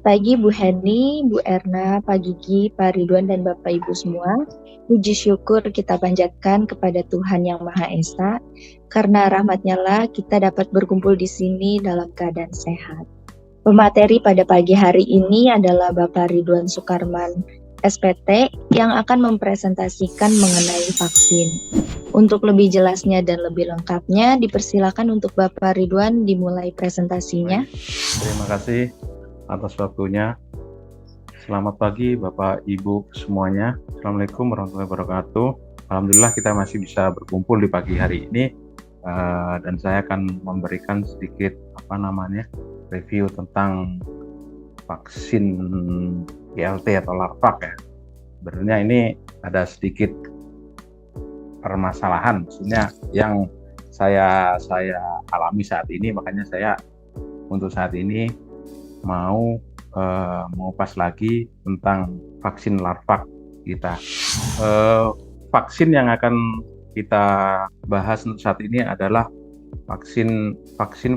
pagi Bu Heni, Bu Erna, Pak Gigi, Pak Ridwan, dan Bapak Ibu semua. Puji syukur kita panjatkan kepada Tuhan Yang Maha Esa, karena rahmat-Nya lah kita dapat berkumpul di sini dalam keadaan sehat. Pemateri pada pagi hari ini adalah Bapak Ridwan Sukarman, SPT, yang akan mempresentasikan mengenai vaksin. Untuk lebih jelasnya dan lebih lengkapnya, dipersilakan untuk Bapak Ridwan dimulai presentasinya. Terima kasih atas waktunya. Selamat pagi Bapak Ibu semuanya. Assalamualaikum warahmatullahi wabarakatuh. Alhamdulillah kita masih bisa berkumpul di pagi hari ini, dan saya akan memberikan sedikit review tentang vaksin ILT atau LARVAK ya. Sebenarnya ini ada sedikit permasalahan, maksudnya yang saya alami saat ini, makanya saya untuk saat ini mau mengupas lagi tentang vaksin LARVAK kita. Vaksin yang akan kita bahas untuk saat ini adalah vaksin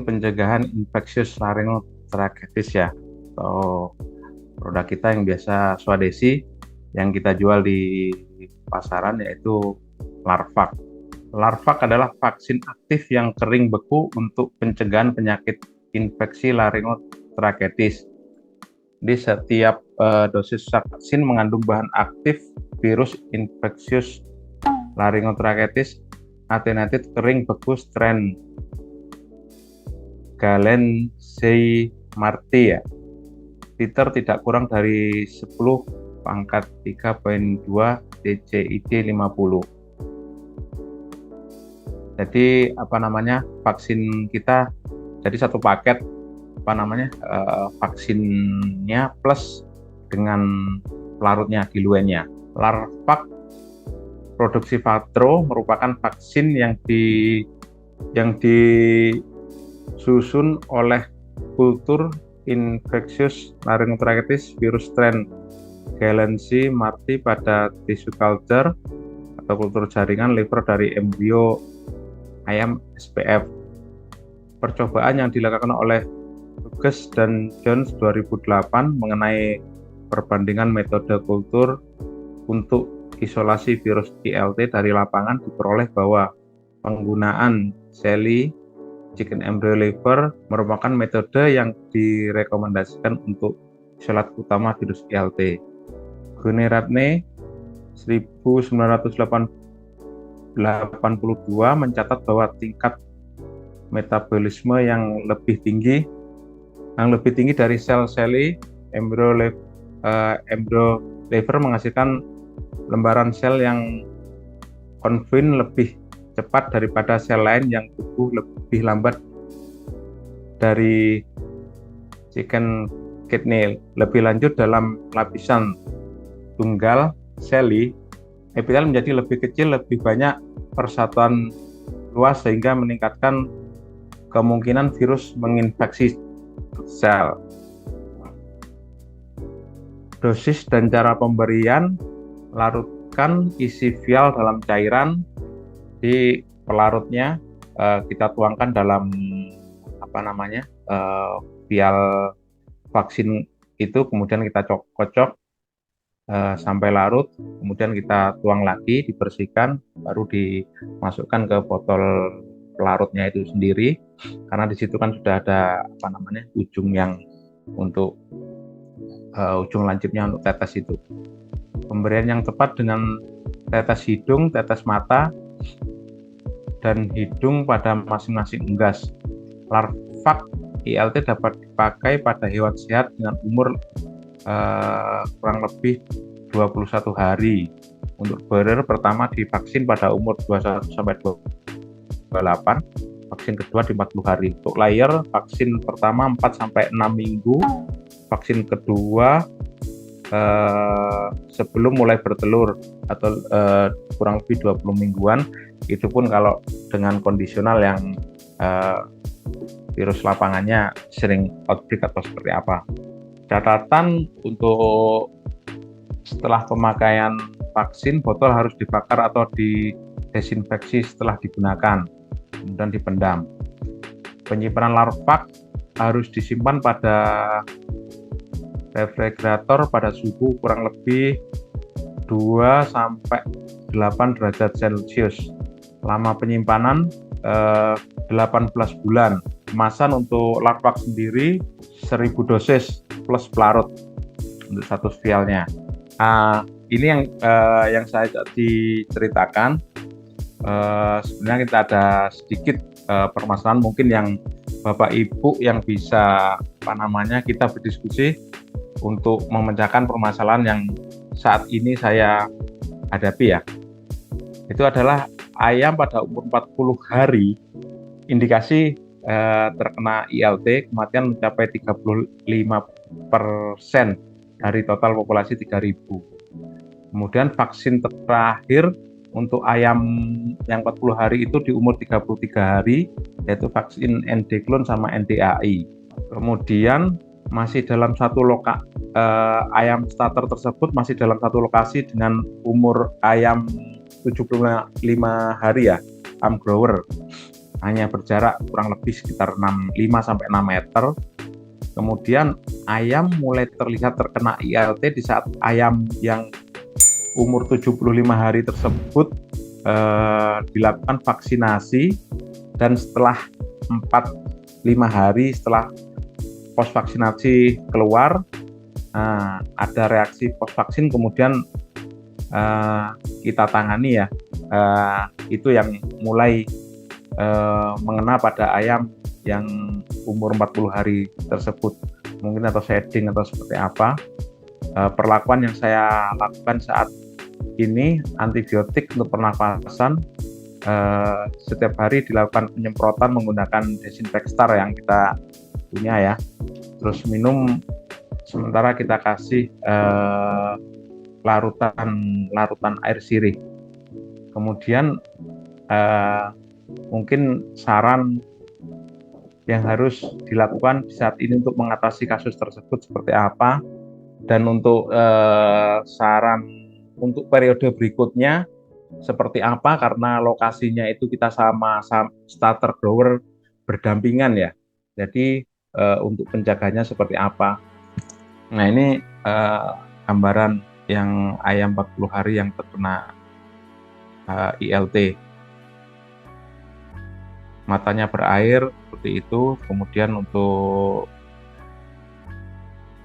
pencegahan infeksius laringotrachetis ya, atau produk kita yang biasa Swadesi yang kita jual di pasaran, yaitu LARVAK. LARVAK adalah vaksin aktif yang kering beku untuk pencegahan penyakit infeksi laringotrachetis. Di setiap dosis vaksin mengandung bahan aktif virus infeksius laringotrachetis attenuated kering beku strain Galensia marti ya. Titer tidak kurang dari 10 pangkat 3.2 DCID 50. Jadi vaksin kita jadi satu paket vaksinnya plus dengan pelarutnya, diluennya. LARVAK produksi Vatro merupakan vaksin yang disusun oleh kultur infeksius laringotrachetis virus strain Galensia marti pada tisu culture atau kultur jaringan liver dari embrio ayam SPF. Percobaan yang dilakukan oleh Hughes dan Jones 2008 mengenai perbandingan metode kultur untuk isolasi virus ILT dari lapangan diperoleh bahwa penggunaan seli chicken embryo liver merupakan metode yang direkomendasikan untuk isolat utama virus ILT. Guneratne 1982 mencatat bahwa tingkat metabolisme yang lebih tinggi dari sel-seli embryo liver menghasilkan lembaran sel yang konfin lebih cepat daripada sel lain yang tumbuh lebih lambat dari chicken kidney. Lebih lanjut, dalam lapisan tunggal seli, epitelia menjadi lebih kecil, lebih banyak persatuan luas sehingga meningkatkan kemungkinan virus menginfeksi sel. Dosis dan cara pemberian: larutkan isi vial dalam cairan. Di pelarutnya kita tuangkan dalam vial vaksin itu, kemudian kita kocok sampai larut, kemudian kita tuang lagi, dibersihkan, baru dimasukkan ke botol pelarutnya itu sendiri, karena di situ kan sudah ada ujung yang untuk ujung lancipnya untuk tetes itu. Pemberian yang tepat dengan tetes hidung, tetes mata, dan hidung pada masing-masing unggas. LARVAK ILT dapat dipakai pada hewan sehat dengan umur kurang lebih 21 hari. Untuk bearer pertama divaksin pada umur 21-28, vaksin kedua di 40 hari. Untuk layer, vaksin pertama 4-6 minggu, vaksin kedua sebelum mulai bertelur atau kurang lebih 20 mingguan. Itu pun kalau dengan kondisional yang virus lapangannya sering outbreak atau seperti apa. Catatan untuk setelah pemakaian vaksin, botol harus dibakar atau didesinfeksi setelah digunakan, kemudian dipendam. Penyimpanan LARVAK harus disimpan pada refrigerator pada suhu kurang lebih 2 sampai 8 derajat Celcius. Lama penyimpanan 18 bulan. Kemasan untuk larvax sendiri 1000 dosis plus pelarut untuk satu vialnya. Ini yang saya diceritakan. Sebenarnya kita ada sedikit permasalahan mungkin yang Bapak Ibu yang bisa kita berdiskusi untuk memecahkan permasalahan yang saat ini saya hadapi ya. Itu adalah ayam pada umur 40 hari indikasi terkena ILT kematian mencapai 35% dari total populasi 3.000. Kemudian vaksin terakhir untuk ayam yang 40 hari itu di umur 33 hari, yaitu vaksin Endeglon sama NDAI. Kemudian masih dalam satu ayam starter tersebut masih dalam satu lokasi dengan umur ayam 75 hari ya, farm grower. Hanya berjarak kurang lebih sekitar 5 sampai 6 meter. Kemudian ayam mulai terlihat terkena ILT di saat ayam yang umur 75 hari tersebut dilakukan vaksinasi, dan setelah 4-5 hari setelah pos vaksinasi keluar ada reaksi pos vaksin, kemudian kita tangani ya, itu yang mulai mengena pada ayam yang umur 40 hari tersebut, mungkin atau shedding atau seperti apa. Perlakuan yang saya lakukan saat ini antibiotik untuk pernafasan, setiap hari dilakukan penyemprotan menggunakan desinfektan yang kita punya ya, terus minum, sementara kita kasih larutan air sirih. Kemudian mungkin saran yang harus dilakukan saat ini untuk mengatasi kasus tersebut seperti apa, dan untuk saran untuk periode berikutnya seperti apa, karena lokasinya itu kita sama starter grower berdampingan ya, jadi untuk penjaganya seperti apa. Nah, ini gambaran yang ayam 40 hari yang terkena ILT. Matanya berair seperti itu, kemudian untuk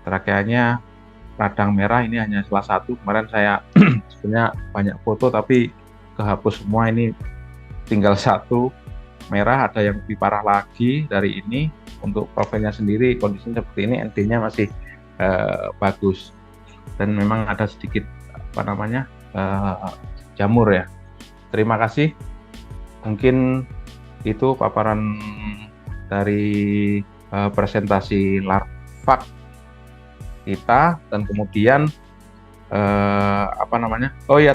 trakeanya radang merah, ini hanya salah satu. Kemarin saya sebenarnya banyak foto tapi kehapus semua, ini tinggal satu merah. Ada yang lebih parah lagi dari ini. Untuk profilnya sendiri kondisinya seperti ini, ND-nya masih bagus, dan memang ada sedikit jamur ya. Terima kasih, mungkin itu paparan dari presentasi larvax kita. Dan kemudian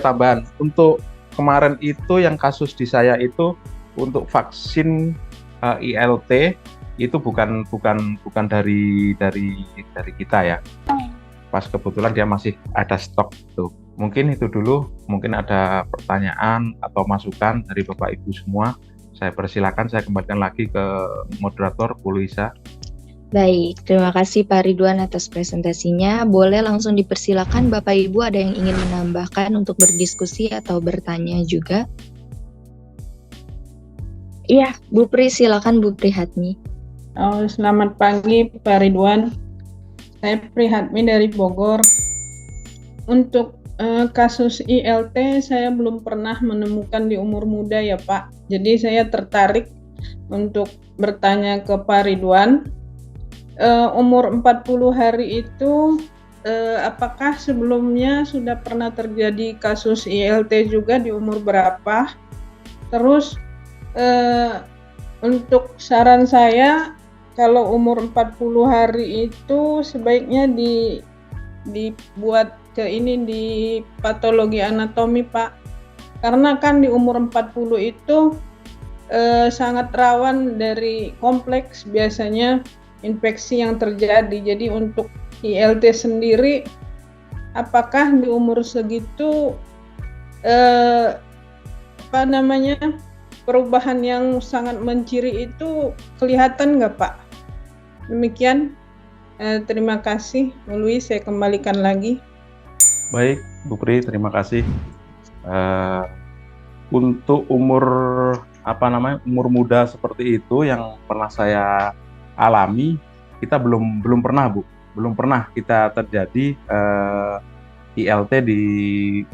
tambahan untuk kemarin itu yang kasus di saya itu untuk vaksin ILT itu bukan dari kita ya, pas kebetulan dia masih ada stok tuh. Mungkin itu dulu, mungkin ada pertanyaan atau masukan dari Bapak Ibu semua. Saya persilakan, saya kembalikan lagi ke moderator Bu Luisa. Baik, terima kasih Pak Ridwan atas presentasinya. Boleh langsung dipersilakan Bapak Ibu ada yang ingin menambahkan untuk berdiskusi atau bertanya juga? Iya, Bu Pri, silakan Bu Prihatmi. Selamat pagi Pak Ridwan. Saya Prihatmi dari Bogor. Untuk kasus ILT saya belum pernah menemukan di umur muda ya Pak. Jadi saya tertarik untuk bertanya ke Pak Ridwan. Umur 40 hari itu apakah sebelumnya sudah pernah terjadi kasus ILT juga di umur berapa? Terus untuk saran saya, kalau umur 40 hari itu sebaiknya dibuat di patologi anatomi Pak, karena kan di umur 40 itu sangat rawan dari kompleks biasanya infeksi yang terjadi. Jadi untuk ILT sendiri, apakah di umur segitu perubahan yang sangat menciri itu kelihatan nggak Pak? Demikian. Terima kasih, Bu Lui. Saya kembalikan lagi. Baik, Bu Pri, terima kasih. Untuk umur umur muda seperti itu yang pernah saya alami, kita belum pernah, Bu, belum pernah kita terjadi ILT di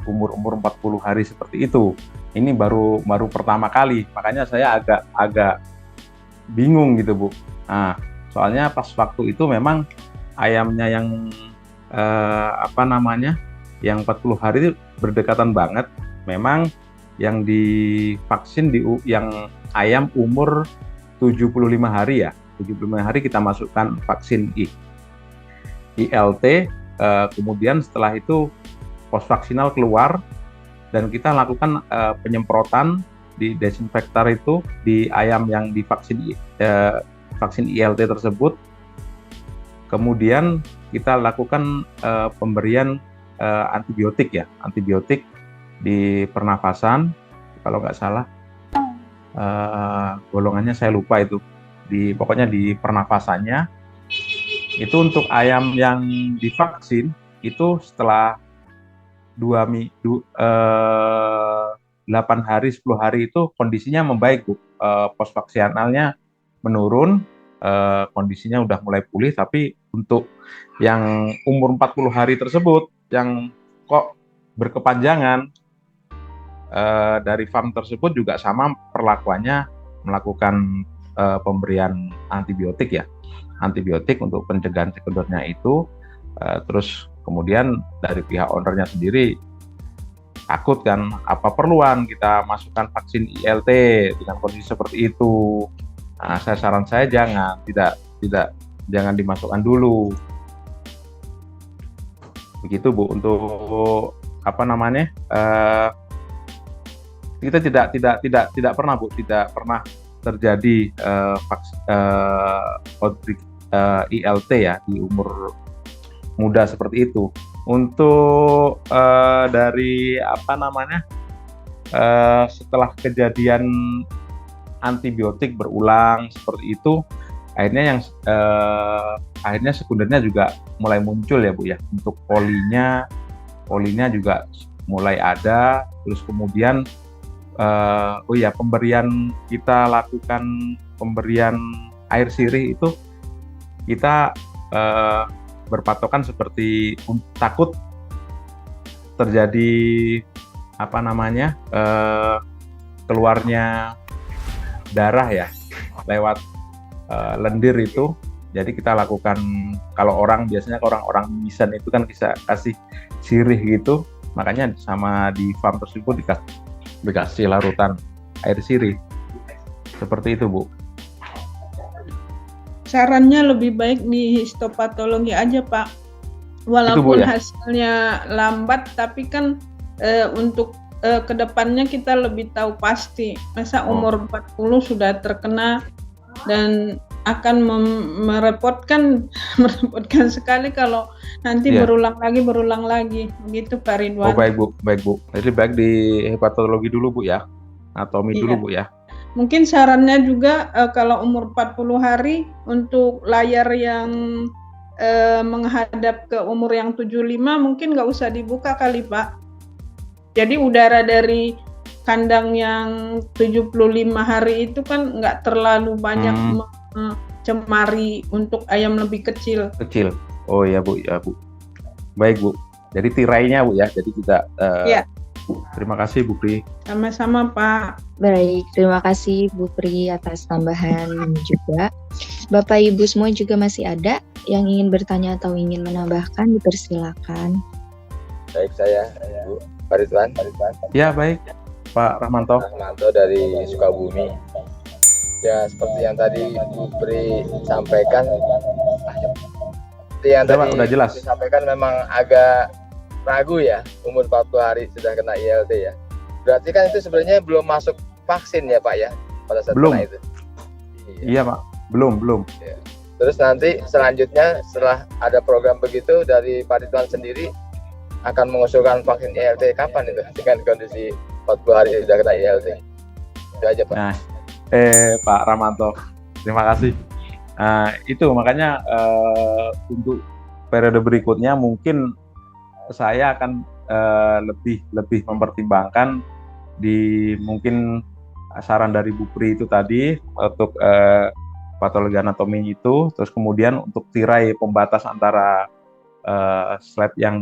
umur 40 hari seperti itu. Ini baru pertama kali, makanya saya agak bingung gitu, Bu. Nah, soalnya pas waktu itu memang ayamnya yang yang 40 hari itu berdekatan banget. Memang yang divaksin yang ayam umur 75 hari ya. 75 hari kita masukkan vaksin ILT, kemudian setelah itu posvaksinal keluar dan kita lakukan penyemprotan di desinfektor itu di ayam yang divaksin vaksin ILT tersebut. Kemudian kita lakukan pemberian antibiotik di pernafasan, kalau nggak salah golongannya saya lupa itu, pokoknya di pernafasannya. Itu untuk ayam yang divaksin itu setelah 8 hari 10 hari itu kondisinya membaik, Bu. Posvaksinalnya menurun, kondisinya udah mulai pulih. Tapi untuk yang umur 40 hari tersebut yang kok berkepanjangan, dari farm tersebut juga sama perlakuannya, melakukan pemberian antibiotik untuk pencegahan sekundernya itu. Terus kemudian dari pihak ownernya sendiri takut kan, apa perluan kita masukkan vaksin ILT dengan kondisi seperti itu. Nah, saran saya jangan dimasukkan dulu. Begitu, Bu. Untuk kita tidak pernah, Bu, tidak pernah terjadi outbreak ILT ya di umur muda seperti itu. Untuk dari setelah kejadian antibiotik berulang seperti itu, akhirnya sekundernya juga mulai muncul ya, Bu ya. Untuk polinya juga mulai ada. Terus kemudian kita lakukan pemberian air sirih itu, kita berpatokan seperti takut terjadi keluarnya darah ya lewat lendir itu. Jadi kita lakukan, kalau biasanya orang mimisan itu kan bisa kasih sirih gitu, makanya sama di farm tersebut dikasih larutan air sirih seperti itu, Bu. Sarannya lebih baik di histopatologi aja, Pak. Walaupun itu, Bu, ya? Hasilnya lambat, tapi kan untuk kedepannya kita lebih tahu pasti. Masa umur 40 sudah terkena dan akan merepotkan sekali kalau nanti berulang lagi. Begitu, Pak Ridwan. Baik, Bu. Jadi baik di hepatologi dulu, Bu ya. Anatomi dulu, Bu ya. Mungkin sarannya juga kalau umur 40 hari untuk layar yang menghadap ke umur yang 75 mungkin nggak usah dibuka kali, Pak. Jadi udara dari kandang yang 75 hari itu kan nggak terlalu banyak mencemari untuk ayam lebih kecil. Oh ya, Bu. Baik, Bu. Jadi tirainya, Bu ya. Jadi tidak Terima kasih, Bu Pri. Sama-sama, Pak. Baik, terima kasih Bu Pri atas tambahan juga. Bapak Ibu semua juga masih ada yang ingin bertanya atau ingin menambahkan, dipersilakan. Baik, saya Bu Ridwan. Ya, baik. Pak Rahmanto. Dari Sukabumi. Ya, seperti yang tadi Bu Pri sampaikan, udah jelas. Disampaikan memang agak ragu ya, umur 40 hari sudah kena ILT ya. Berarti kan itu sebenarnya belum masuk vaksin ya, Pak ya, pada saat kena itu. Iya, Pak. Belum. Ya. Terus nanti selanjutnya setelah ada program begitu dari Pak Ridwan sendiri akan mengusulkan vaksin ILT kapan itu dengan kondisi 40 hari sudah kena ILT. Itu aja, Pak. Nah, Pak Rahmanto, terima kasih. Itu makanya untuk periode berikutnya mungkin saya akan lebih mempertimbangkan mungkin saran dari Bu Pri itu tadi untuk patologi anatomi itu, terus kemudian untuk tirai pembatas antara slide yang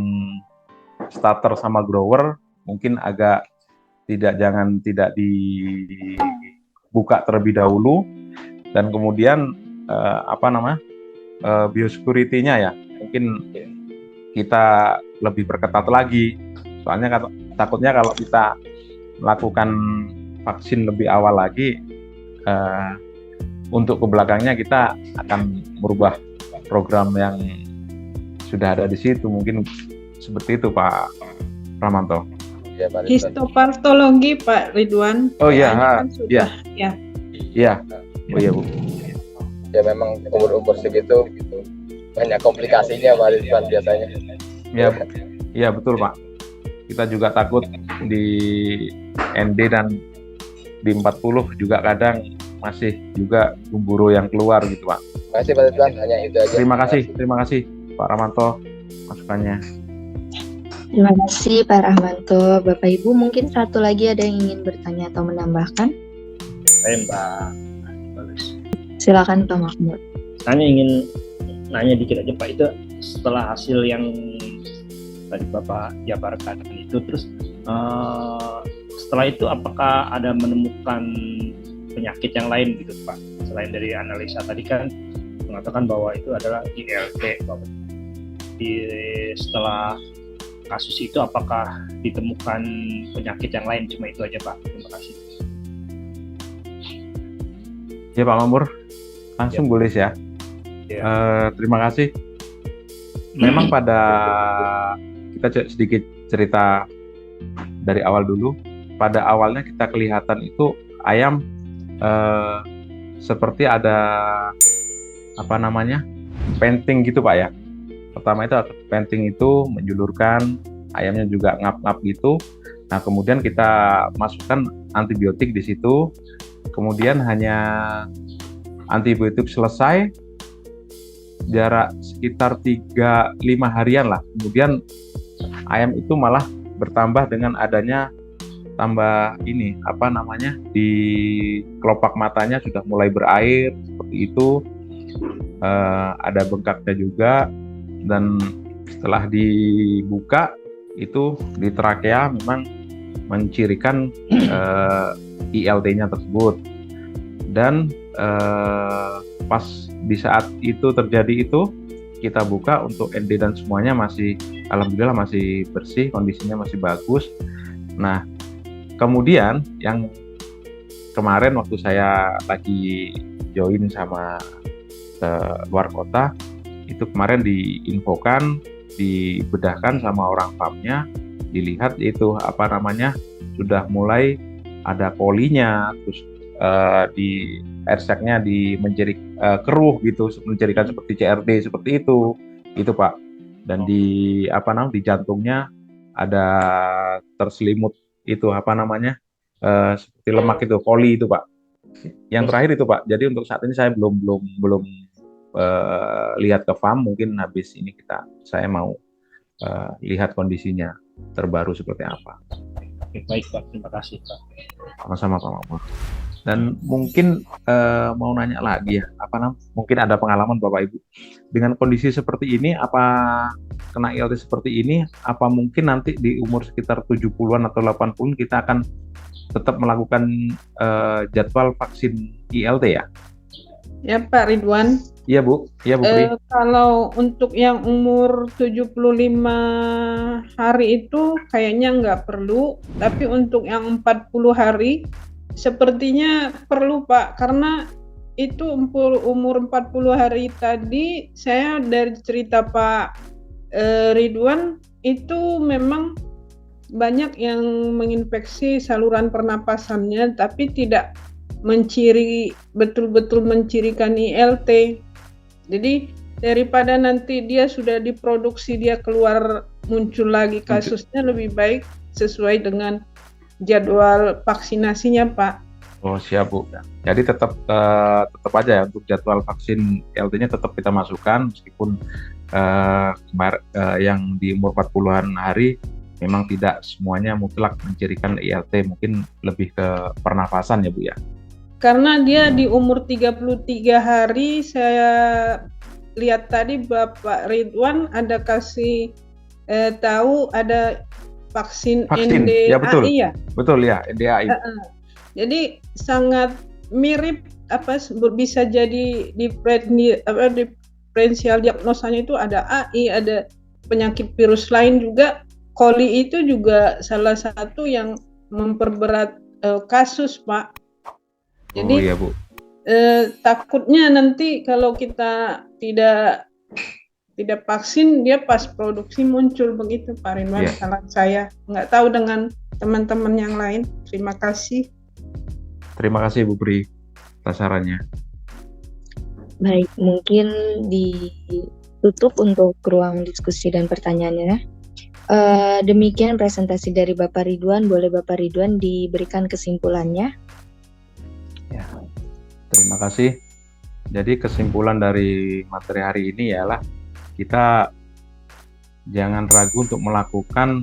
starter sama grower mungkin agak tidak dibuka terlebih dahulu, dan kemudian biosecurity-nya ya mungkin kita lebih berketat lagi, soalnya takutnya kalau kita melakukan vaksin lebih awal lagi, untuk ke belakangnya kita akan merubah program yang sudah ada di situ, mungkin seperti itu Pak Pramanto. Ya, Pak Ridwan. Histopatologi Pak Ridwan. Oh iya, kan sudah ya. Iya. Oh iya Bu. Ya memang umur segitu banyak komplikasinya Pak Ridwan biasanya. Iya betul Pak. Kita juga takut di ND dan di 40 juga kadang masih juga gumburo yang keluar gitu Pak. Terima kasih Pak Ridwan, hanya itu aja. Terima kasih Pak Ramanto masukannya. Terima kasih Pak Rahmanto. Bapak Ibu mungkin satu lagi ada yang ingin bertanya atau menambahkan? Saya Mbak. Silakan Pak Mahmud. Saya ingin nanya dikit aja Pak, itu setelah hasil yang tadi Bapak jabarkan itu, terus setelah itu apakah ada menemukan penyakit yang lain gitu Pak, selain dari analisa tadi kan mengatakan bahwa itu adalah ILT. Setelah kasus itu apakah ditemukan penyakit yang lain? Cuma itu aja Pak, terima kasih. Ya Pak Mamur, langsung boleh ya. Terima kasih. Memang kita sedikit cerita dari awal dulu. Pada awalnya kita kelihatan itu ayam seperti ada painting gitu Pak ya. Pertama itu painting itu menjulurkan, ayamnya juga ngap-ngap gitu. Nah kemudian kita masukkan antibiotik di situ. Kemudian hanya antibiotik selesai jarak sekitar 3-5 harian lah. Kemudian ayam itu malah bertambah dengan adanya di kelopak matanya sudah mulai berair seperti itu, ada bengkaknya juga, dan setelah dibuka itu di trakea memang mencirikan ILT-nya tersebut. Dan pas di saat itu terjadi itu kita buka untuk ND dan semuanya masih alhamdulillah masih bersih, kondisinya masih bagus. Nah kemudian yang kemarin waktu saya lagi join sama ke luar kota, itu kemarin diinfokan, dibedahkan sama orang farmnya, dilihat itu sudah mulai ada kolinya, terus di air sac-nya keruh gitu, mencirikan seperti CRD seperti itu Pak. Dan di jantungnya ada terselimut itu seperti lemak itu, koli itu Pak. Yang terakhir itu Pak. Jadi untuk saat ini saya belum lihat ke farm, mungkin habis ini saya mau lihat kondisinya terbaru seperti apa. Baik Pak, terima kasih Pak. Sama-sama Pak Mahmud. Dan mungkin mau nanya lagi ya, mungkin ada pengalaman Bapak Ibu dengan kondisi seperti ini, kena ILT seperti ini, apa mungkin nanti di umur sekitar 70-an atau 80 kita akan tetap melakukan jadwal vaksin ILT ya? Ya Pak Ridwan. Iya Bu Pri. Kalau untuk yang umur 75 hari itu kayaknya nggak perlu, tapi untuk yang 40 hari sepertinya perlu Pak, karena itu umur 40 hari tadi saya dari cerita Pak Ridwan itu memang banyak yang menginfeksi saluran pernapasannya tapi tidak betul-betul mencirikan ILT. Jadi daripada nanti dia sudah diproduksi dia keluar muncul lagi kasusnya, lebih baik sesuai dengan jadwal vaksinasinya Pak. Oh siap Bu. Jadi tetap aja ya untuk jadwal vaksin ILT-nya tetap kita masukkan meskipun yang di umur 40-an hari memang tidak semuanya mutlak mencirikan ILT, mungkin lebih ke pernafasan ya Bu ya. Karena dia di umur 33 hari, saya lihat tadi Bapak Ridwan ada kasih tahu ada vaksin NDAI ya betul. ya? Betul ya, NDAI. Jadi sangat mirip bisa jadi diferensial diagnosanya itu ada AI, ada penyakit virus lain juga. Coli itu juga salah satu yang memperberat kasus, Pak. Jadi iya, Bu. Takutnya nanti kalau kita tidak vaksin, dia pas produksi muncul begitu, Pak Ridwan. Salah saya, nggak tahu dengan teman-teman yang lain. Terima kasih. Terima kasih Bu Pri atas sarannya. Baik, mungkin ditutup untuk ruang diskusi dan pertanyaannya. Demikian presentasi dari Bapak Ridwan. Boleh Bapak Ridwan diberikan kesimpulannya? Ya, terima kasih. Jadi kesimpulan dari materi hari ini ialah kita jangan ragu untuk melakukan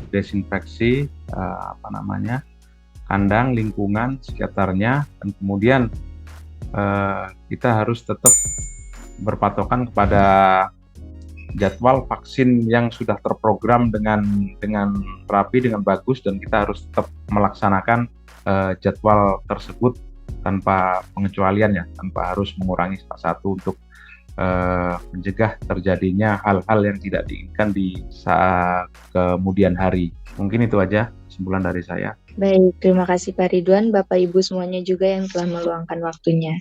desinfeksi kandang, lingkungan sekitarnya, dan kemudian kita harus tetap berpatokan kepada jadwal vaksin yang sudah terprogram dengan rapi, dengan bagus, dan kita harus tetap melaksanakan jadwal tersebut tanpa pengecualian ya, tanpa harus mengurangi salah satu untuk mencegah terjadinya hal-hal yang tidak diinginkan di saat kemudian hari. Mungkin itu aja kesimpulan dari saya. Baik, terima kasih Pak Ridwan, Bapak Ibu semuanya juga yang telah meluangkan waktunya.